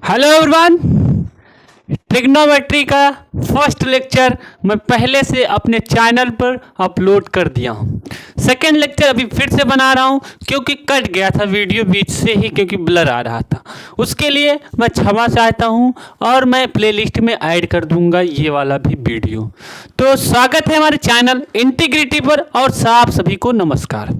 Hello everyone, trigonometry का first lecture मैं पहले से अपने चैनल पर अपलोड कर दिया हूँ। सेकेंड लेक्चर अभी फिर से बना रहा हूँ क्योंकि कट गया था वीडियो बीच से ही, क्योंकि ब्लर आ रहा था। उसके लिए मैं क्षमा चाहता हूँ और मैं प्लेलिस्ट में ऐड कर दूंगा ये वाला भी वीडियो। तो स्वागत है हमारे चैनल इंटीग्रिटी पर और आप सभी को नमस्कार।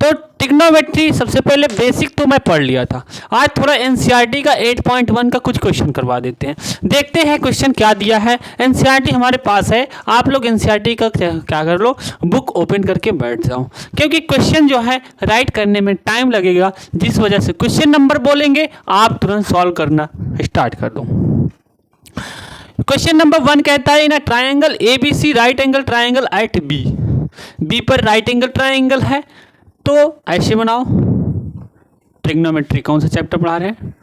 तो ट्रिग्नोमेट्री सबसे पहले बेसिक तो मैं पढ़ लिया था। आज थोड़ा एनसीईआरटी का 8.1 का कुछ क्वेश्चन करवा देते हैं। देखते हैं क्वेश्चन क्या दिया है। एनसीईआरटी हमारे पास है, आप लोग एनसीईआरटी का क्या कर लो, बुक ओपन करके बैठ जाओ, क्योंकि क्वेश्चन जो है राइट करने में टाइम लगेगा, जिस वजह से क्वेश्चन नंबर बोलेंगे आप तुरंत सॉल्व करना स्टार्ट कर दो। क्वेश्चन नंबर 1 कहता है, in a triangle ABC right angle triangle at B पर राइट एंगल ट्राइंगल है, तो ऐसे बनाओ। ट्रिग्नोमेट्री कौन सा चैप्टर पढ़ा रहे हैं?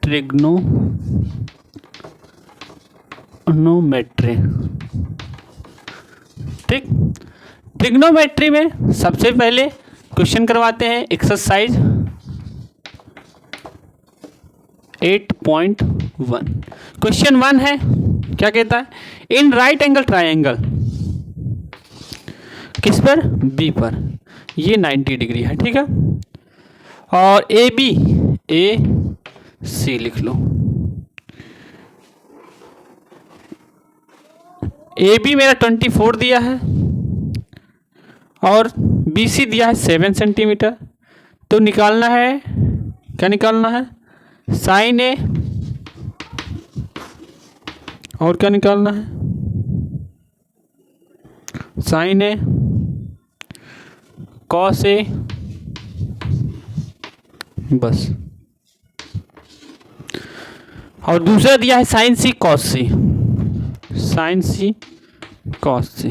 ट्रिग्नोमेट्री। ठीक, ट्रिग्नोमेट्री में सबसे पहले क्वेश्चन करवाते हैं एक्सरसाइज 8.1। क्वेश्चन 1 है, क्या कहता है? इन राइट एंगल ट्राइंगल, किस पर? बी पर। ये 90 डिग्री है, ठीक है। और AC लिख लो। AB मेरा 24 दिया है और BC दिया है 7 सेंटीमीटर। तो निकालना है, क्या निकालना है? साइन A और क्या निकालना है? साइन A कॉस A, बस। और दूसरा दिया है sine C cos C, sine C cos C।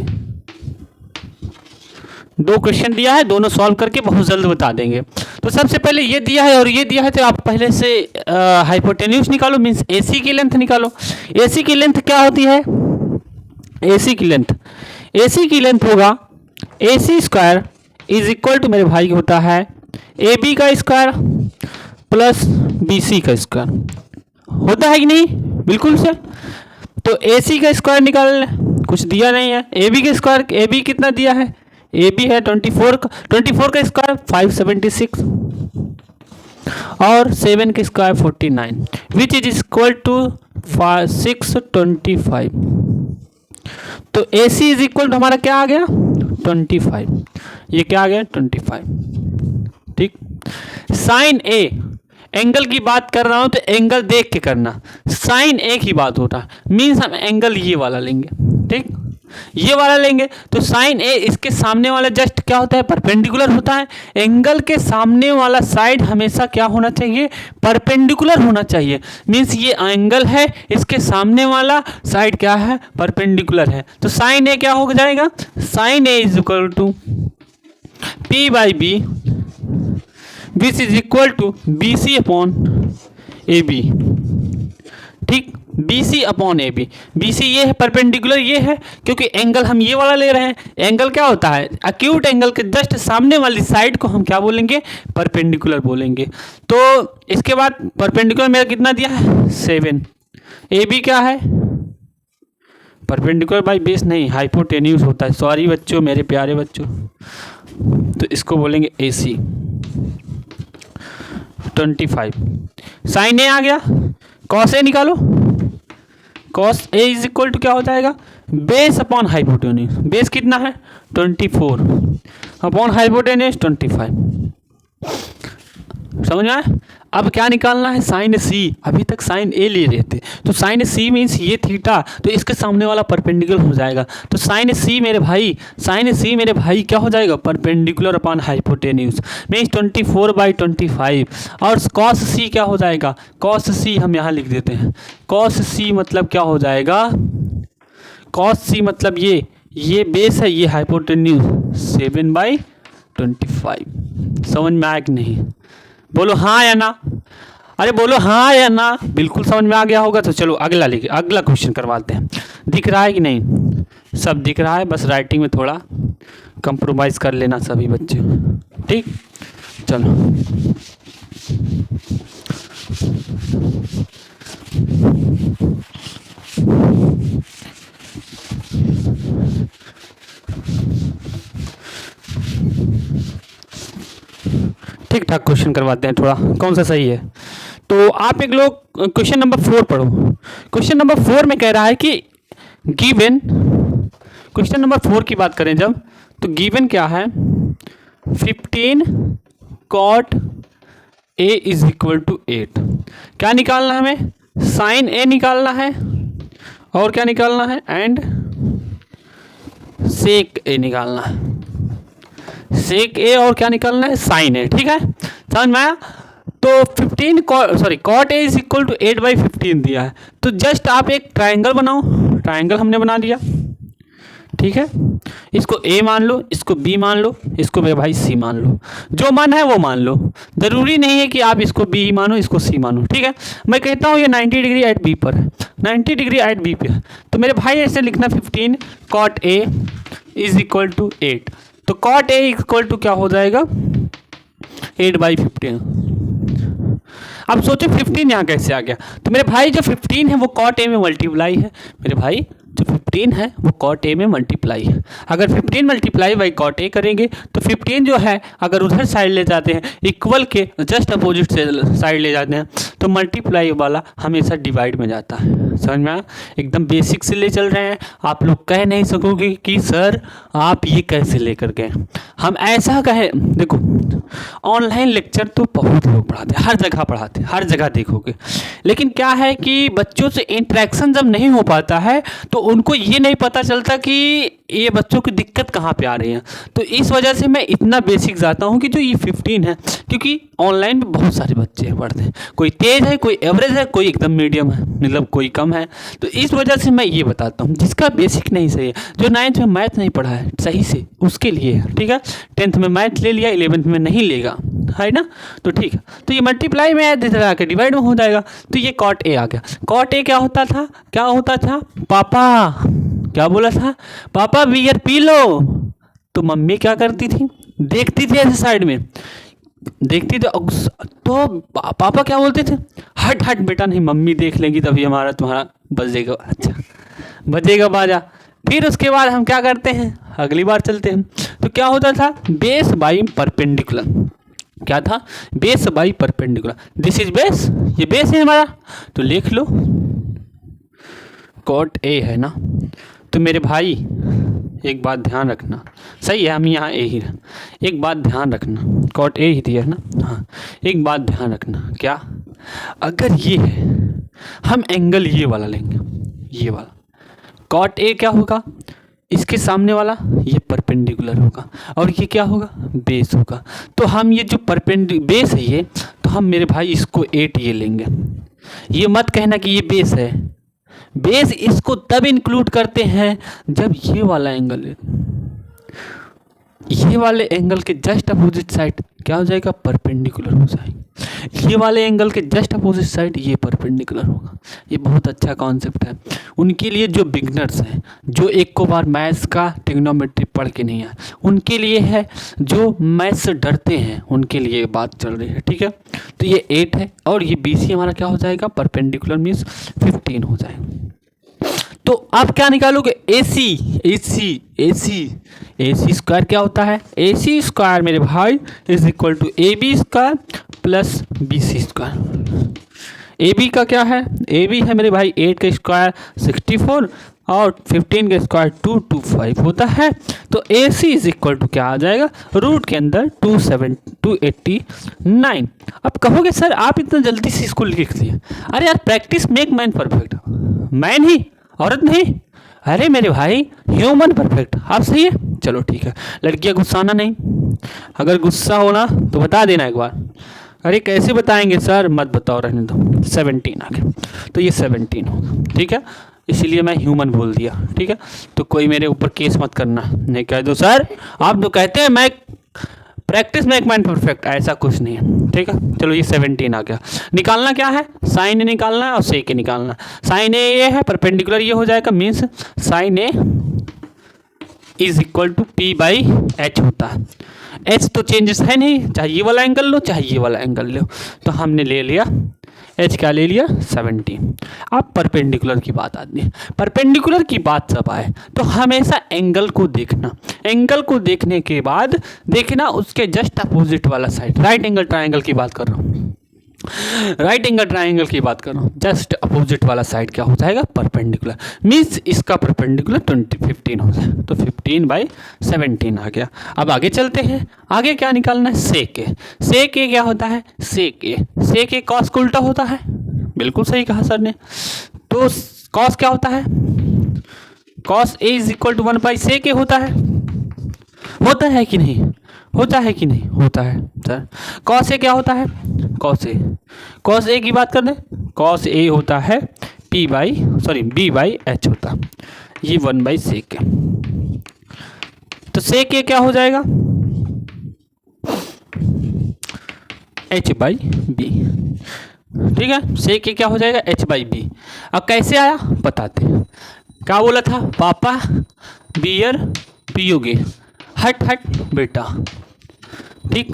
दो क्वेश्चन दिया है, दोनों सॉल्व करके बहुत जल्द बता देंगे। तो सबसे पहले ये दिया है और ये दिया है, तो आप पहले से हाइपोटेन्यूज निकालो, मीन्स AC की लेंथ निकालो। AC की लेंथ क्या होती है? AC की लेंथ होगा AC square is equal to, मेरे भाई होता है AB का स्क्वायर प्लस BC का स्क्वायर। होता है कि नहीं? बिल्कुल सर। तो AC का स्क्वायर निकाल, कुछ दिया नहीं है। AB का स्क्वायर, AB कितना दिया है? AB है 24 का, 24 का स्क्वायर 576 और 7 का square 49, which is equal to 625। तो AC इज इक्वल टू हमारा क्या आ गया? 25। ये क्या आ गया? 25। ठीक। साइन A, एंगल की बात कर रहा हूं तो एंगल देख के करना। साइन A की बात हो रहा है, मीन्स हम एंगल ये वाला लेंगे। ठीक, ये वाला लेंगे। तो साइन A इसके सामने वाला जस्ट क्या होता है? परपेंडिकुलर होता है। एंगल के सामने वाला साइड हमेशा क्या होना चाहिए? परपेंडिकुलर होना चाहिए। मीन्स ये एंगल है, इसके सामने वाला साइड क्या है? परपेंडिकुलर है। तो साइन A क्या हो जाएगा? Sine A is equal to P by B, which is equal to BC upon AB। ठीक, BC अपॉन AB। BC ये है, परपेंडिकुलर ये है, क्योंकि एंगल हम ये वाला ले रहे हैं। एंगल क्या होता है? एक्यूट एंगल के जस्ट सामने वाली साइड को हम क्या बोलेंगे? परपेंडिकुलर बोलेंगे। तो इसके बाद परपेंडिकुलर मेरा कितना दिया है? 7। AB क्या है? परपेंडिकुलर बाई बेस नहीं, हाइपोटेन्यूज होता है। सॉरी बच्चों, मेरे प्यारे बच्चों। तो इसको बोलेंगे AC। 25। साइन A आ गया, कॉस A निकालो। Cos A is equal to क्या हो जाएगा? Base upon hypotenuse. बेस कितना है? 24 अपॉन हाइपोटेन्यूज 25। समझ में आया? अब क्या निकालना है? Sine C। अभी तक साइन A ले रहे थे, तो साइन C मीन्स ये थीटा, तो इसके सामने वाला परपेंडिकुलर हो जाएगा। तो साइन C मेरे भाई, साइन C मेरे भाई क्या हो जाएगा? Perpendicular upon hypotenuse, means 24/25। और कॉस C क्या हो जाएगा? कॉस C हम यहाँ लिख देते हैं। कॉस C मतलब क्या हो जाएगा? कॉस C मतलब ये बेस है, ये हाइपोटेन्यूज, 7/25। समझ में आया कि नहीं? बोलो हाँ या ना। अरे बोलो हाँ या ना। बिल्कुल समझ में आ गया होगा। तो चलो अगला क्वेश्चन करवाते हैं। दिख रहा है कि नहीं? सब दिख रहा है, बस राइटिंग में थोड़ा कंप्रोमाइज़ कर लेना सभी बच्चे। ठीक, चलो ठीक ठाक क्वेश्चन करवाते हैं थोड़ा, कौन सा सही है। तो आप एक लोग क्वेश्चन नंबर 4 पढ़ो। क्वेश्चन नंबर 4 में कह रहा है कि गिवन, क्वेश्चन नंबर 4 की बात करें जब, तो गिवन क्या है, 15 cot a is equal to 8। क्या निकालना है हमें, साइन a निकालना है, और क्या निकालना है, एंड सेक a निकालना है। सेक ए और क्या निकालना है, साइन ए। ठीक है, समझ में आया। तो 15 cot A is equal to 8/15 दिया है, तो जस्ट आप एक ट्राइंगल बनाओ। ट्राइंगल हमने बना दिया, ठीक है। इसको ए मान लो, इसको बी मान लो, इसको मेरे भाई सी मान लो, जो मन है वो मान लो। जरूरी नहीं है कि आप इसको बी मानो, इसको सी मानो, ठीक है। मैं कहता हूँ ये 90 डिग्री एट बी पर है, 90 डिग्री एट बी पे है, तो मेरे भाई ऐसे लिखना 15 cot A is equal to 8। तो कॉट ए इक्वल टू क्या हो जाएगा, 8/15। अब सोचो 15 यहाँ कैसे आ गया, तो मेरे भाई जो 15 है वो कॉट ए में मल्टीप्लाई है। मेरे भाई जो 15 है वो कॉट ए में मल्टीप्लाई है। अगर 15 मल्टीप्लाई बाई कॉट ए करेंगे तो 15 जो है अगर उधर साइड ले जाते हैं, इक्वल के जस्ट अपोजिट से साइड ले जाते हैं, तो मल्टीप्लाई वाला हमेशा डिवाइड में जाता है। समझ में आया, एकदम बेसिक से ले चल रहे हैं। आप लोग कह नहीं सकोगे कि सर आप ये कैसे लेकर गए, हम ऐसा कहें। देखो ऑनलाइन लेक्चर तो बहुत लोग पढ़ाते हैं, हर जगह पढ़ाते हैं, हर जगह देखोगे, लेकिन क्या है कि बच्चों से इंटरेक्शन जब नहीं हो पाता है तो उनको ये नहीं पता चलता कि ये बच्चों की दिक्कत कहाँ पे आ रही है। तो इस वजह से मैं इतना बेसिक जाता हूँ कि जो ये 15 है, क्योंकि ऑनलाइन में बहुत सारे बच्चे पढ़ते हैं, कोई तेज़ है, कोई एवरेज है, कोई एकदम मीडियम है, मतलब कोई कम है। तो इस वजह से मैं ये बताता हूँ, जिसका बेसिक नहीं सही है, जो 9th में मैथ नहीं पढ़ा है सही से, उसके लिए है, ठीक है। 10th में मैथ ले लिया, 11th में नहीं लेगा, है ना, तो ठीक है। तो ये मल्टीप्लाई में इधर आके डिवाइड में हो जाएगा। तो ये कॉट ए आ गया। कॉट ए क्या होता था, क्या होता था, पापा क्या बोला था, पापा बियर पी लो। तो मम्मी क्या करती थी, देखती थी ऐसे साइड में, देखती तो पापा क्या बोलते थे, हट हट बेटा, नहीं मम्मी देख लेंगी तभी हमारा तुम्हारा बजेगा, अच्छा बजेगा बाजा। फिर उसके बाद हम क्या करते हैं, अगली बार चलते हैं। तो क्या होता था, बेस बाई परपेंडिकुलर। क्या था, base by perpendicular, this is base, ये बेस है हमारा, तो लिख लो कॉट ए है ना। तो मेरे भाई एक बात ध्यान रखना, सही है हम यहाँ ए ही रहे, एक बात ध्यान रखना, कॉट ए ही दिया है ना, हाँ एक बात ध्यान रखना, क्या, अगर ये है हम एंगल ये वाला लेंगे, ये वाला कॉट ए क्या होगा, इसके सामने वाला ये परपेंडिकुलर होगा, और ये क्या होगा, बेस होगा। तो हम ये जो बेस है ये, तो हम मेरे भाई इसको 8 ये लेंगे। ये मत कहना कि ये बेस है, बेस इसको तब इंक्लूड करते हैं जब ये वाला एंगल है, ये वाले एंगल के जस्ट अपोजिट साइड क्या हो जाएगा, परपेंडिकुलर हो जाएगा। ये वाले एंगल के जस्ट अपोजिट साइड ये परपेंडिकुलर होगा। ये बहुत अच्छा कॉन्सेप्ट है उनके लिए जो बिगनर्स हैं, जो एक को बार मैथ्स का ट्रिग्नोमेट्री पढ़ के नहीं आए, उनके लिए है, जो मैथ्स से डरते हैं उनके लिए बात चल रही है, ठीक है। तो ये 8 है, और ये BC हमारा क्या हो जाएगा, परपेंडिकुलर मीन्स 15 हो जाएगा। तो आप क्या निकालोगे, AC स्क्वायर क्या होता है, AC स्क्वायर मेरे भाई is equal to AB square plus BC square. AB का क्या है, AB है मेरे भाई 8 का स्क्वायर 64 और 15 का स्क्वायर 225 होता है। तो AC इज इक्वल टू क्या आ जाएगा, रूट के अंदर 289। अब कहोगे सर आप इतना जल्दी से इसको लिख दिए, अरे यार practice make man perfect, man ही औरत नहीं, अरे मेरे भाई ह्यूमन परफेक्ट, आप सही है, चलो ठीक है। लड़कियां गुस्साना नहीं, अगर गुस्सा होना तो बता देना एक बार। अरे कैसे बताएंगे सर, मत बताओ, रहने दो। 17 आ गया, तो ये 17 होगा, ठीक है, इसीलिए मैं ह्यूमन बोल दिया, ठीक है। तो कोई मेरे ऊपर केस मत करना, नहीं कह दो सर आप तो कहते हैं मैं प्रैक्टिस मेक मैन परफेक्ट, ऐसा कुछ नहीं है, ठीक है। चलो ये 17 आ गया। निकालना क्या है, साइन ए निकालना है और सेक ए निकालना है। साइन ए ये है, परपेंडिकुलर ये हो जाएगा, means sine A is equal to P/H होता है। H तो चेंजेस है नहीं, चाहे ये वाला एंगल लो चाहे ये वाला एंगल लो, तो हमने ले लिया एच क्या ले लिया 17। अब परपेंडिकुलर की बात आती है। परपेंडिकुलर की बात जब आए तो हमेशा एंगल को देखना, एंगल को देखने के बाद देखना उसके जस्ट अपोजिट वाला साइड। राइट एंगल ट्राइंगल की बात कर रहा हूँ, राइट एंगल ट्राइंगल की बात कर रहा हूँ, जस्ट अपोजिट वाला साइड क्या हो जाएगा परपेंडिकुलर, मीन्स इसका परपेंडिकुलर 15 हो जाए, तो 15/17 आ गया। अब आगे चलते हैं, आगे क्या निकालना है, सेक ए। सेक ए क्या होता है, सेक ए, सेक ए कॉस का उल्टा होता है, बिल्कुल सही कहा सर ने। तो कॉस क्या होता है, cos A is equal to 1/सेक ए होता है कि नहीं, होता है कि नहीं, होता है सर। कॉस ए क्या होता है, कॉस ए, कॉस ए की बात कर दें, कॉस ए होता है b/h होता, ये 1/सेक है। तो सेक ए क्या हो जाएगा h/b, ठीक है, सेक ए क्या हो जाएगा h/b। अब कैसे आया बताते हैं। क्या बोला था, पापा बियर पियोगे, हट हट बेटा, ठीक।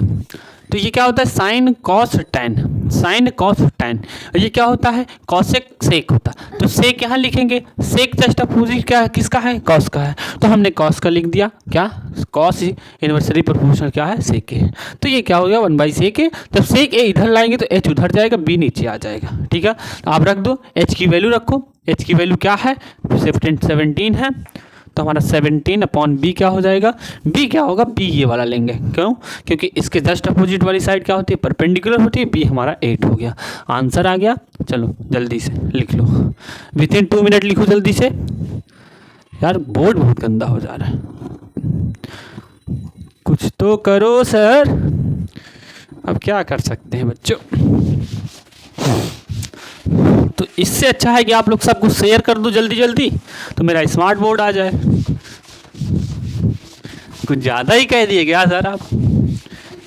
तो ये क्या होता है sine cos tan, sine cos tan, ये क्या होता है कॉसेक सेक होता है। तो सेक यहाँ लिखेंगे, सेक जस्ट अपोजिट क्या है, किसका है, कॉस का है, तो हमने कॉस का लिख दिया, क्या कॉस इन्वर्सली प्रोपोर्शनल क्या है, सेक ए। तो ये क्या हो गया 1/सेक ए। जब सेक ए इधर लाएंगे तो एच उधर जाएगा, बी नीचे आ जाएगा, ठीक है। तो आप रख दो, एच की वैल्यू रखो, एच की वैल्यू क्या है 17 है, तो हमारा 17/b क्या हो जाएगा, b क्या होगा, b ये वाला लेंगे, क्यों, क्योंकि इसके जस्ट अपोजिट वाली साइड क्या होती है परपेंडिकुलर होती है, b हमारा 8 हो गया। आंसर आ गया। चलो जल्दी से लिख लो, विथिन 2 मिनट लिखो जल्दी से, यार बोर्ड बहुत गंदा हो जा रहा है, कुछ तो करो सर। अब क्या कर सकते हैं बच्चों, तो इससे अच्छा है कि आप लोग सब कुछ शेयर कर दो जल्दी जल्दी, तो मेरा स्मार्ट बोर्ड आ जाए। कुछ ज़्यादा ही कह दिए क्या सर आप,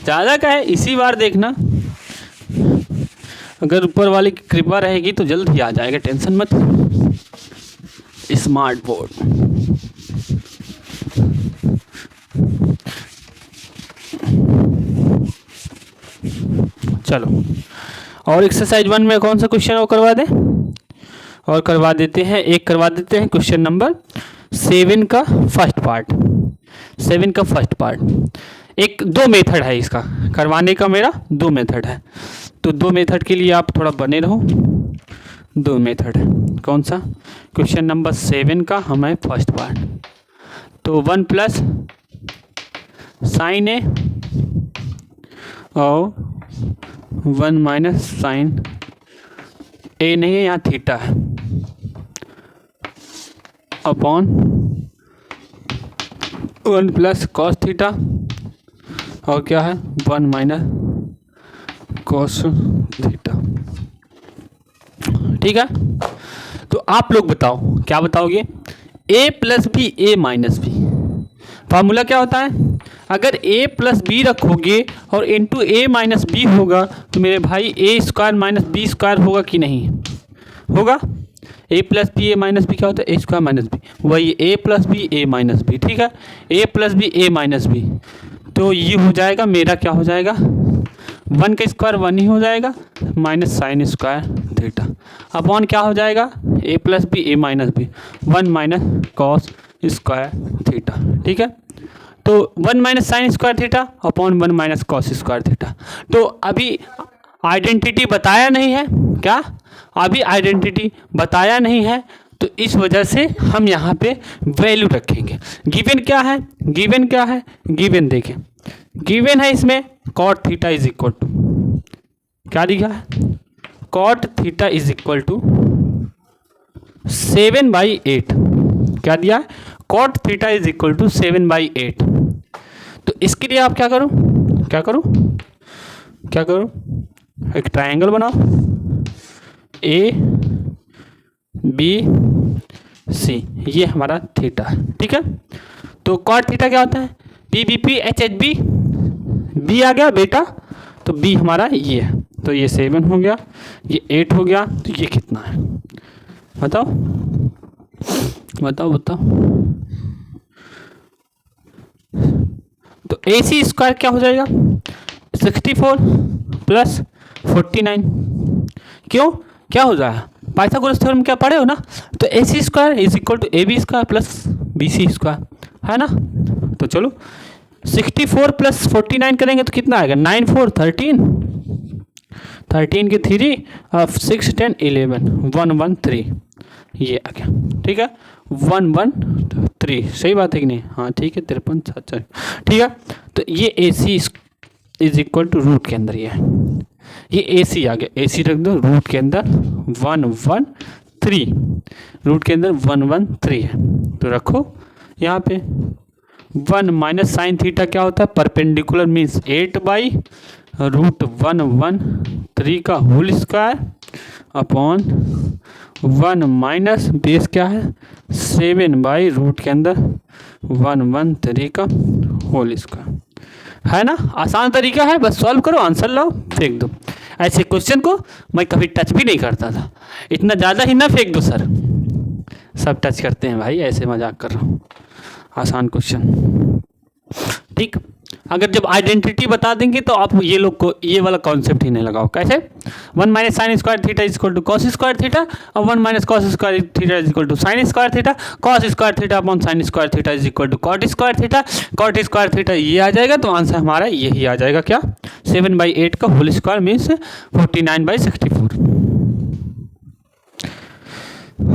ज़्यादा कहे, इसी बार देखना अगर ऊपर वाली की कृपा रहेगी तो जल्द ही आ जाएगा, टेंशन मत। स्मार्ट बोर्ड चलो, और एक्सरसाइज 1 में कौन सा क्वेश्चन वो करवा दें, और करवा देते हैं, एक करवा देते हैं क्वेश्चन नंबर 7 का फर्स्ट पार्ट, 7 का फर्स्ट पार्ट। एक 2 मेथड है इसका करवाने का, मेरा 2 मेथड है, तो 2 मेथड के लिए आप थोड़ा बने रहो। 2 मेथड है, कौन सा, क्वेश्चन नंबर 7 का हमें फर्स्ट पार्ट। तो 1 + sin ए और 1 - sin ए नहीं है, यहाँ थीटा है, अपॉन 1 + cos थीटा और क्या है 1 - cos थीटा, ठीक है। तो आप लोग बताओ क्या बताओगे, a + b a - b, formula क्या होता है, अगर a + b रखोगे और इंटू a - b होगा तो मेरे भाई a² - b² होगा कि नहीं होगा, a + b a - b क्या होता है a² - b, वही a + b a - b, ठीक है, a + b a - b, तो ये हो जाएगा मेरा क्या हो जाएगा 1 का स्क्वायर 1 ही हो जाएगा minus sin square theta, upon क्या हो जाएगा a + b a - b 1 - cos square theta, ठीक है। तो 1 - sin square theta upon 1 - cos square theta. तो अभी आइडेंटिटी बताया नहीं है, क्या अभी आइडेंटिटी बताया नहीं है, तो इस वजह से हम यहाँ पे वैल्यू रखेंगे। गिवन क्या है, गिवन क्या है, गिवन देखें, गिवन है इसमें cot theta is equal to क्या लिखा है, cot theta is equal to 7/8, क्या दिया है cot theta is equal to 7/8। तो इसके लिए आप क्या करो, क्या करो, क्या करो, एक ट्रायंगल बनाओ ए बी सी, ये हमारा थीटा है, ठीक है। तो कॉट थीटा क्या होता है P B P H H B, B आ गया बेटा, तो बी हमारा ये है, तो ये 7 हो गया, ये 8 हो गया, तो ये कितना है बताओ बताओ बताओ। तो AC² क्या हो जाएगा 64 + 49, क्यों, क्या हो जाएगा, पाइथागोरस थ्योरम क्या पढ़े हो ना, तो AC square is equal to AB square plus BC square, है ना। तो चलो 64 प्लस 49 करेंगे तो कितना आएगा, 9 4 13, 13 के 3 6 10 11 113, ये आ गया, ठीक है 113, सही बात है कि नहीं, हाँ ठीक है 53 7 ठीक है। तो ये AC is equal to root के अंदर ये AC आ गया, AC रख दो रूट के अंदर 113, रूट के अंदर 113 है, तो रखो यहाँ पे 1 माइनस साइन थीटा क्या होता है, परपेंडिकुलर मीन्स 8/√113 का whole square upon 1 minus base क्या है 7 रूट के अंदर 113 का होल स्क्वायर, है ना। आसान तरीका है, बस सॉल्व करो, आंसर लाओ, फेंक दो। ऐसे क्वेश्चन को मैं कभी टच भी नहीं करता था, इतना ज़्यादा ही ना फेंक दो सर, सब टच करते हैं भाई, ऐसे मजाक कर रहा हूँ, आसान क्वेश्चन, ठीक। अगर जब आइडेंटिटी बता देंगे तो आप ये लोग को ये वाला कॉन्सेप्ट ही नहीं लगाओ, कैसे 1 minus sine square theta is equal to cos square theta और 1 minus cos square theta is equal to sine square theta, cos square theta upon sine square theta is equal to cot square theta, cot square theta ये आ जाएगा, तो answer हमारा यही आ जाएगा, क्या 7/8 का होल स्क्वायर मीन्स 49/64।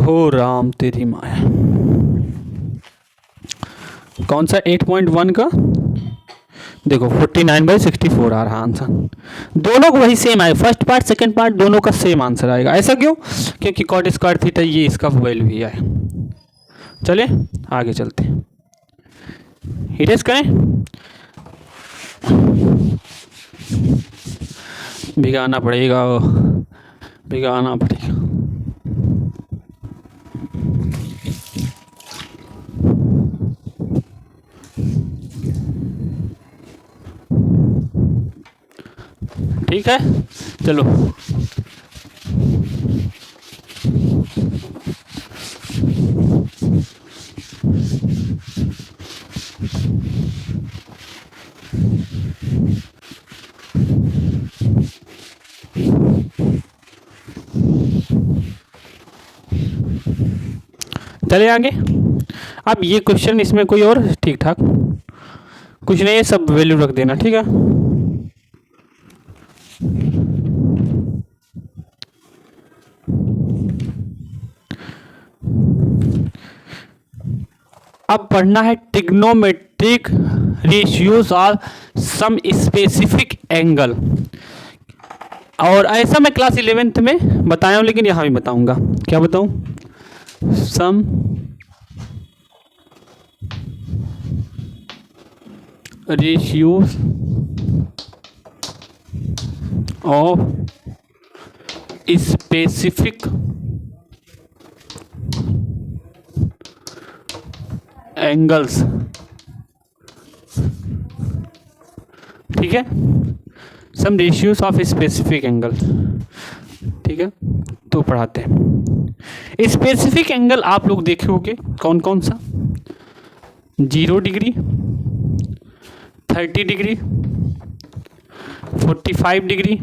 हो राम तेरी माया, कौन सा 8.1 का देखो 49/64 आ रहा आंसर, दोनों को वही सेम आएगा, फर्स्ट पार्ट सेकंड पार्ट दोनों का सेम आंसर आएगा, ऐसा क्यों, क्योंकि कॉट स्क्वायर थीटा ये इसका वैल्यू ही है। चले आगे चलते हैं, इरेज करें, भिगाना पड़ेगा, भिगाना पड़ेगा। ठीक है चलो, चले आगे। अब ये क्वेश्चन, इसमें कोई और ठीक ठाक कुछ नहीं है, सब वैल्यू रख देना, ठीक है। अब पढ़ना है trigonometric ratios of some specific angle, और ऐसा मैं क्लास 11th में बताया हूँ, लेकिन यहाँ भी बताऊंगा, क्या बताऊँ, सम रेशियोज ऑफ स्पेसिफिक एंगल्स, ठीक है, सम रेशियोज ऑफ स्पेसिफिक एंगल्स, ठीक है। तो पढ़ाते हैं स्पेसिफिक एंगल, आप लोग देखे होंगे कौन कौन सा, 0 डिग्री, 30 डिग्री, 45 डिग्री,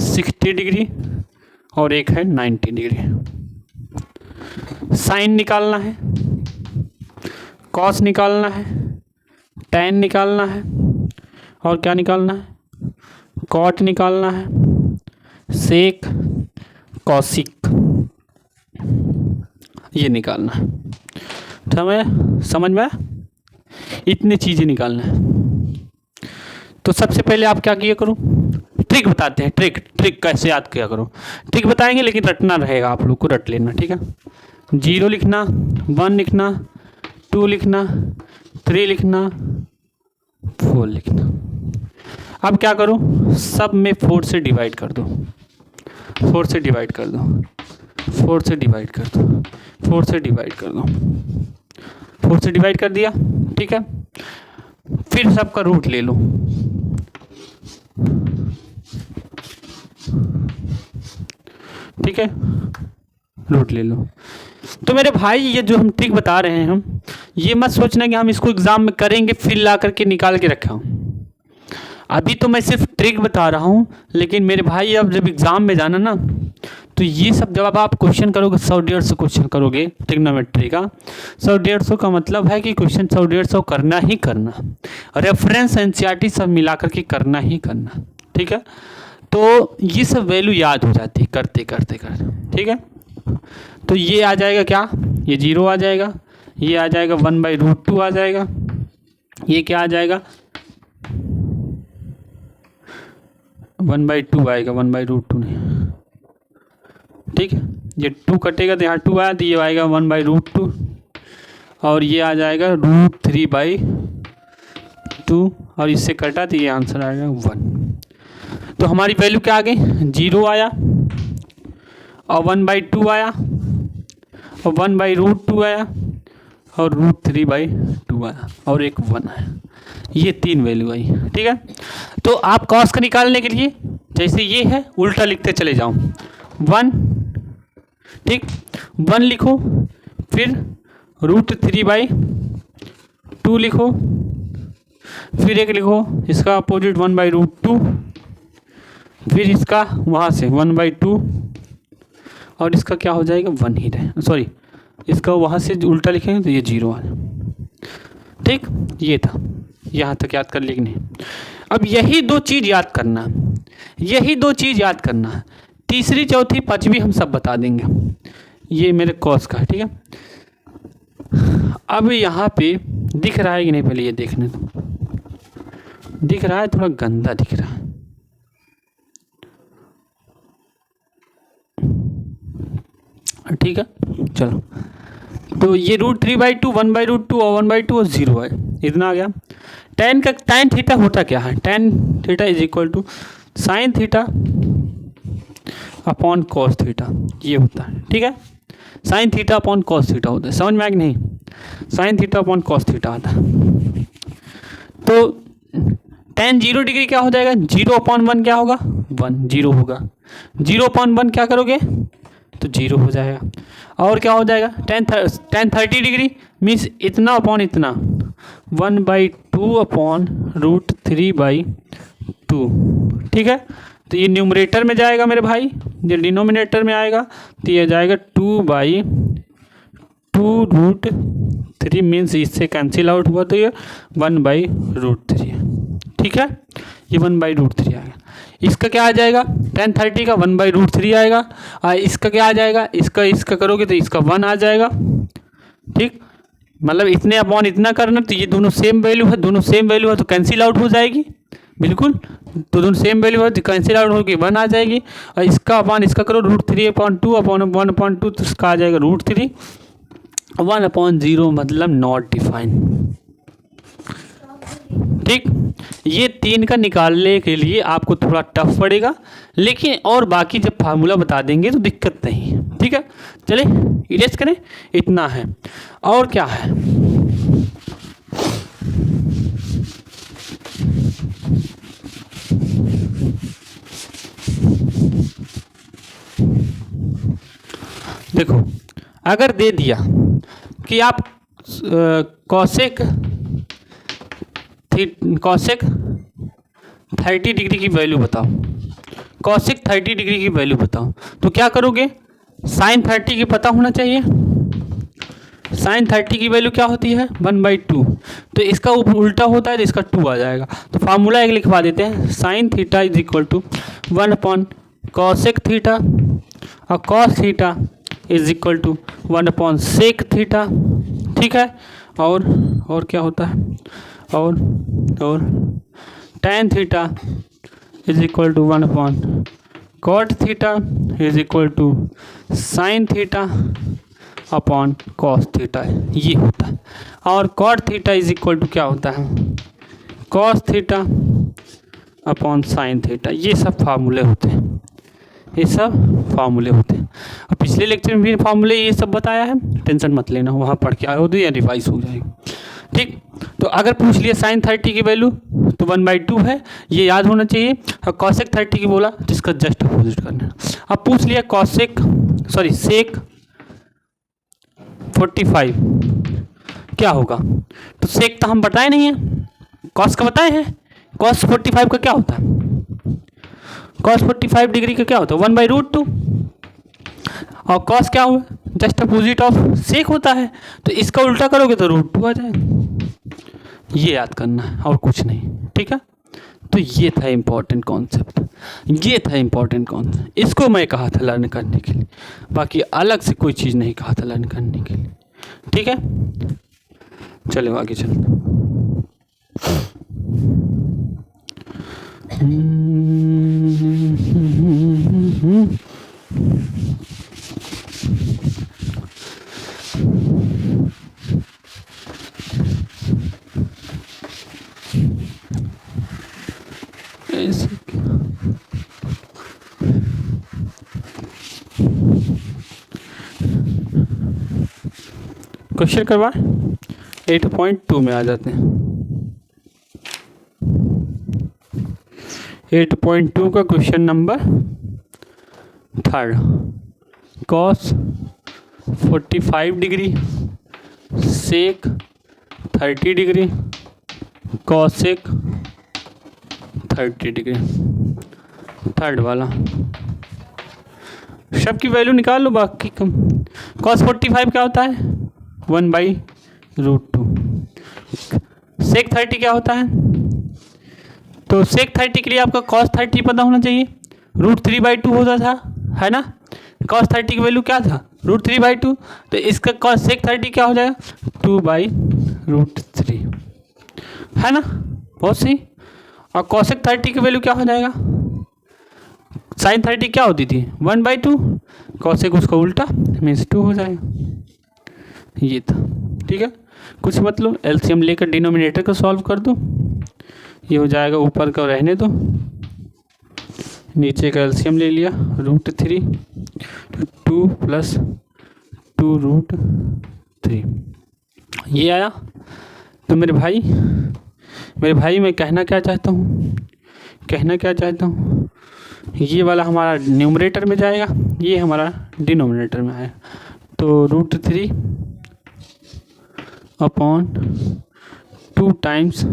60 डिग्री और एक है 90 डिग्री। साइन निकालना है, कॉस निकालना है, टैन निकालना है, और क्या निकालना है, कॉट निकालना है, सेक, कॉसिक, ये निकालना है, समझ में, इतनी चीज़ें निकालना है। तो सबसे पहले आप क्या किया करो, ट्रिक बताते हैं, ट्रिक कैसे याद किया करो, ट्रिक बताएंगे लेकिन रटना रहेगा, आप लोग को रट लेना, ठीक है। 0 लिखना, 1 लिखना, 2 लिखना, 3 लिखना, 4 लिखना। अब क्या करो, सब में 4 से डिवाइड कर दो, 4 से डिवाइड कर दो, 4 से डिवाइड कर दो, 4 से डिवाइड कर दो, 4 से डिवाइड कर दिया, ठीक है। फिर सबका रूट ले लो, ठीक है, रूट ले लो। तो मेरे भाई ये जो हम ट्रिक बता रहे हैं, हम ये मत सोचना कि हम इसको एग्जाम में करेंगे फिर ला करके निकाल के रखा हूँ। अभी तो मैं सिर्फ ट्रिक बता रहा हूँ, लेकिन मेरे भाई अब जब एग्ज़ाम में जाना ना, तो ये सब जब आप क्वेश्चन करोगे 100-150 क्वेश्चन करोगे ट्रिग्नोमेट्री का, 100-150 का मतलब है कि क्वेश्चन 100-150 करना ही करना, रेफरेंस एनसीईआरटी सब मिला करके करना ही करना, ठीक है। तो ये सब वैल्यू याद हो जाती है करते करते करते, ठीक है। तो ये आ जाएगा क्या, ये 0 आ जाएगा, ये आ जाएगा 1/√2 आ जाएगा, ये क्या आ जाएगा 1/2 आएगा, 1/√2 नहीं, ठीक है। ये 2 कटेगा तो यहाँ 2 आया, तो ये आएगा 1/√2, और ये आ जाएगा √3/2, और इससे कटा तो ये आंसर आएगा 1। तो हमारी वैल्यू क्या आ गई, 0 आया और 1/2 आया और 1/√2 आया और √3/2 आया और एक 1 आया। ये 3 वैल्यू आई, ठीक है। तो आप कॉस का निकालने के लिए जैसे ये है उल्टा लिखते चले जाओ, 1, ठीक, 1 लिखो, फिर √3/2 लिखो, फिर एक लिखो इसका अपोजिट 1/√2, फिर इसका वहाँ से 1/2, और इसका क्या हो जाएगा 1 ही रहे, सॉरी इसका वहाँ से उल्टा लिखेंगे तो ये 0 आ जाए, ठीक। ये था, यहाँ तक याद कर लिखने। अब यही 2 चीज़ याद करना, यही 2 चीज़ याद करना, तीसरी चौथी पांचवी हम सब बता देंगे। ये मेरे कॉस का है, ठीक है। अब यहाँ पे दिख रहा है कि नहीं, पहले ये देखने दो, दिख रहा है, थोड़ा गंदा दिख रहा है, ठीक है। चलो, तो ये √3/2, 1/√2 और 1/2 और 0 है, इतना आ गया। tan थीटा होता क्या है, tan theta is equal to sine theta upon cos theta, ये होता है, ठीक है। Sine theta upon cos theta होता है, समझ में आया कि नहीं, sine theta upon cos theta आता है। तो tan 0 डिग्री क्या हो जाएगा, 0/1 क्या होगा, 1, 0 होगा, 0/1 क्या करोगे तो 0 हो जाएगा। और क्या हो जाएगा, tan 30 डिग्री मीन्स इतना अपॉन इतना, 1/2/√3/2, ठीक है। तो ये न्यूमरेटर में जाएगा मेरे भाई, ये डिनोमिनेटर में आएगा, तो ये जाएगा 2/2√3 मीन्स इससे कैंसिल आउट हुआ, तो ये 1/√3 है, ठीक है। ये 1/√3 आएगा। इसका क्या आ जाएगा, tan 30 का 1/√3 आएगा, और इसका क्या आ जाएगा, इसका करोगे तो इसका 1 आ जाएगा, ठीक। मतलब इतने अपॉन इतना करना, तो ये दोनों सेम वैल्यू है, दोनों सेम वैल्यू है तो कैंसिल आउट हो जाएगी, बिल्कुल। तो दोनों सेम वैल्यू है तो कैंसिल आउट होकर 1 आ जाएगी, और इसका अपॉन इसका करो √3/2 अपॉन 1/2, तो इसका आ जाएगा √3, 1/0 मतलब नॉट डिफाइन, ठीक। ये 3 का निकालने के लिए आपको थोड़ा टफ पड़ेगा, लेकिन और बाकी जब फार्मूला बता देंगे तो दिक्कत नहीं, ठीक है। चले इरेज करें, इतना है। और क्या है, देखो अगर दे दिया कि आप कॉसेक 30 डिग्री की वैल्यू बताओ, कॉसेक 30 डिग्री की वैल्यू बताओ, तो क्या करोगे, साइन 30 की पता होना चाहिए। साइन 30 की वैल्यू क्या होती है 1/2, तो इसका उल्टा होता है तो इसका 2 आ जाएगा। तो फार्मूला एक लिखवा देते हैं, sine theta is equal to 1/कॉसेक थीटा, और cos theta is equal to 1/सेक थीटा, ठीक है। और क्या होता है, और tan theta is equal to 1/कॉट theta is equal to sine theta upon cos theta, ये होता है। और cot theta is equal to क्या होता है, cos theta upon sine theta. ये सब फार्मूले होते हैं, ये सब फार्मूले होते हैं। और पिछले लेक्चर में भी फार्मूले ये सब बताया है, टेंशन मत लेना, वहाँ पढ़ के आओ तो या रिवाइज हो जाएगा, ठीक। तो अगर पूछ लिया साइन 30 की वैल्यू तो 1/2 है, ये याद होना चाहिए। और कॉसेक 30 की बोला तो इसका जस्ट अपोजिट करना। अब पूछ लिया सेक 45 क्या होगा, तो सेक तो हम बताए नहीं है, कॉस का बताए हैं, cos 45 का क्या होता है? cos 45 डिग्री का क्या होता है? 1/√2। और cos क्या हुआ? जस्ट अपोजिट ऑफ सेक होता है, तो इसका उल्टा करोगे तो √2 आ जाएगा। ये याद करना है और कुछ नहीं, ठीक है। तो ये था इम्पोर्टेंट कॉन्सेप्ट, ये था इम्पोर्टेंट कॉन्सेप्ट, इसको मैं कहा था लर्न करने के लिए, बाकी अलग से कोई चीज़ नहीं कहा था लर्न करने के लिए, ठीक है। चलो आगे चलते। क्वेश्चन करवाएं, 8.2 में आ जाते हैं। 8.2 का क्वेश्चन नंबर 3, cos 45 डिग्री सेक 30 डिग्री cosec 30 डिग्री, थर्ड वाला सब की वैल्यू निकाल लो, बाकी कम। cos 45 क्या होता है? 1/√2। sec 30 क्या होता है? तो sec 30 के लिए आपका cos 30 पता होना चाहिए, √3/2 होता था, है ना। cos 30 की वैल्यू क्या था? √3/2। तो इसका cos sec 30 क्या हो जाएगा? 2/√3, है ना, बहुत सही। और cosec 30 की वैल्यू क्या हो जाएगा? sin 30 क्या होती थी? 1/2, cosec उसका उल्टा मीन्स 2 हो जाएगा। ये था, ठीक है। कुछ मतलब एलसीएम लेकर डिनोमिनेटर को सॉल्व कर दो, ये हो जाएगा, ऊपर का रहने दो, नीचे का एलसीएम ले लिया, √3 2 + 2√3, ये आया। तो मेरे भाई मैं कहना क्या चाहता हूँ, ये वाला हमारा न्यूमरेटर में जाएगा, ये हमारा डिनोमिनेटर में आएगा। तो √3 अपॉन 2 ×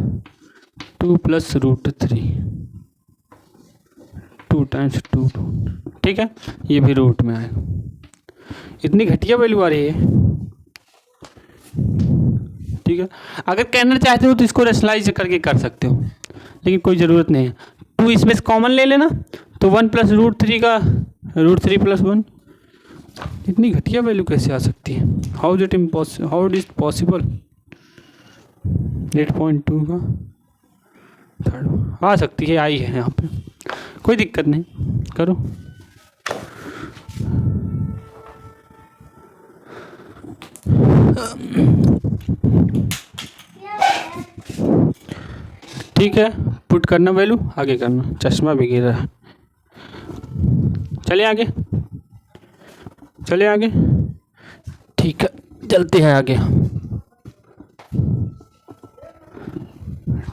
2 + √3, 2 × 2, ठीक है। ये भी रूट में आएगा। इतनी घटिया वैल्यू आ रही है, ठीक है। अगर कहना चाहते हो तो इसको रेशनलाइज करके कर सकते हो, लेकिन कोई ज़रूरत नहीं है। 2 इसमें से कॉमन ले लेना, तो 1 + √3 का √3 + 1। इतनी घटिया वैल्यू कैसे आ सकती है? How it is possible? 8.2 का थर्ड आ सकती है, आई है यहाँ पे, कोई दिक्कत नहीं, करो। ठीक है, पुट करना वैल्यू, आगे करना। चश्मा भी गिर रहा है, चलिए आगे, ठीक है, चलते हैं आगे,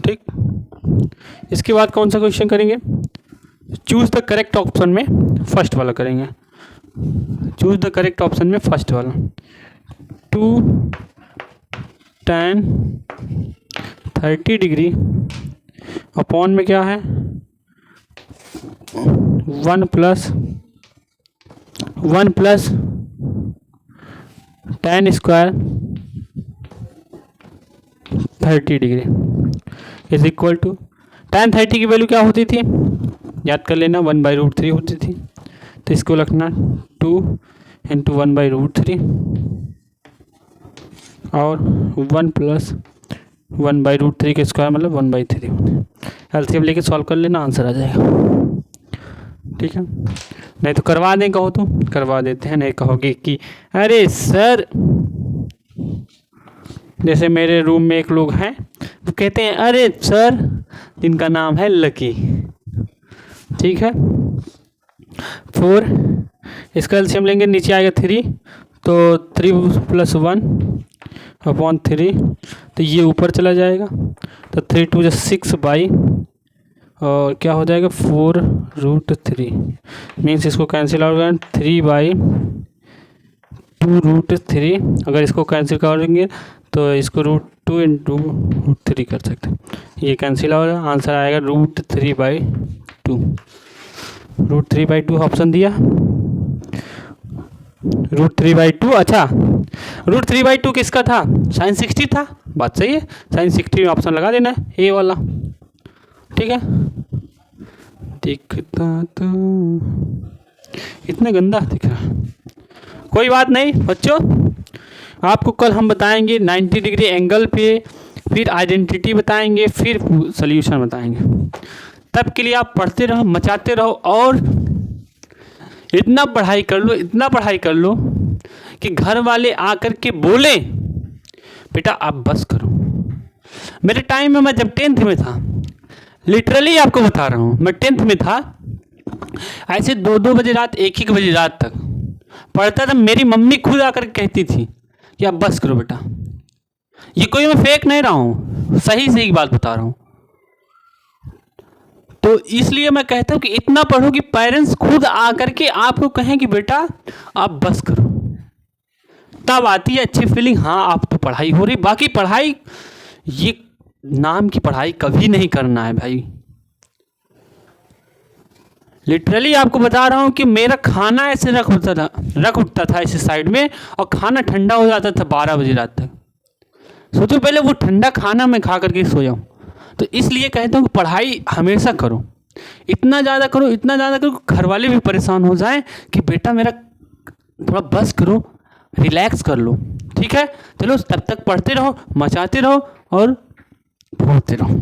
ठीक। इसके बाद कौन सा क्वेश्चन करेंगे? चूज द करेक्ट ऑप्शन में फर्स्ट वाला करेंगे। चूज द करेक्ट ऑप्शन में फर्स्ट वाला, 2 tan 30 डिग्री अपॉन में क्या है? 1 + tan square 30 degree is equal to, tan 30 की वैल्यू क्या होती थी? याद कर लेना, 1/√3 होती थी। तो इसको लिखना 2 × 1/√3 और 1 + 1/√3 के स्क्वायर मतलब 1/3। एलसीएम लेके सॉल्व कर लेना, आंसर आ जाएगा, ठीक है। नहीं तो करवा दें, कहो तो करवा देते हैं, नहीं कहोगे कि अरे सर, जैसे मेरे रूम में एक लोग हैं, वो कहते हैं अरे सर, जिनका नाम है लकी, ठीक है। 4 इसका एलसीएम लेंगे, नीचे आएगा 3, तो 3 + 1 अपॉन 3, तो ये ऊपर चला जाएगा, तो 3 × 2 = 6 और क्या हो जाएगा 4√3, मीन्स इसको कैंसिल आउट करें 3/2√3। अगर इसको कैंसिल करेंगे तो इसको √2 इंटू √3 कर सकते हैं, ये कैंसिल हो गया, आंसर आएगा √3/2। √3/2 ऑप्शन दिया, √3/2। अच्छा, √3/2 किसका था? sin 60 था, बात सही है, sin 60 में ऑप्शन लगा देना है ए वाला, ठीक है। दिखता तो इतना गंदा दिख रहा, कोई बात नहीं बच्चों, आपको कल हम बताएंगे 90 डिग्री एंगल पे, फिर आइडेंटिटी बताएंगे, फिर सॉल्यूशन बताएंगे। तब के लिए आप पढ़ते रहो, मचाते रहो, और इतना पढ़ाई कर लो, इतना पढ़ाई कर लो कि घर वाले आकर के बोले बेटा आप बस करो। मेरे टाइम में, मैं जब 10th में था, लिटरली आपको बता रहा हूँ, मैं 10th में था, ऐसे 2-2 बजे रात, 1-1 बजे रात तक पढ़ता था। मेरी मम्मी खुद आकर कहती थी कि आप बस करो बेटा। ये कोई मैं फेक नहीं रहा हूँ, सही सही बात बता रहा हूँ। तो इसलिए मैं कहता हूँ कि इतना पढ़ो कि पेरेंट्स खुद आकर के आपको कहें कि बेटा आप बस करो, तब आती है अच्छी फीलिंग, हाँ आप तो पढ़ाई हो रही। बाकी पढ़ाई, ये नाम की पढ़ाई कभी नहीं करना है भाई। लिटरली आपको बता रहा हूँ कि मेरा खाना ऐसे रख उठता था ऐसे साइड में, और खाना ठंडा हो जाता था 12 बजे रात तक। सोचो पहले वो ठंडा खाना मैं खा करके सो जाऊँ। तो इसलिए कहता हूँ कि पढ़ाई हमेशा करो, इतना ज़्यादा करो, इतना ज़्यादा करो, घर वाले भी परेशान हो जाएं कि बेटा मेरा थोड़ा बस करो, रिलैक्स कर लो, ठीक है। चलो तब तक पढ़ते रहो, मचाते रहो और भूलते रहो।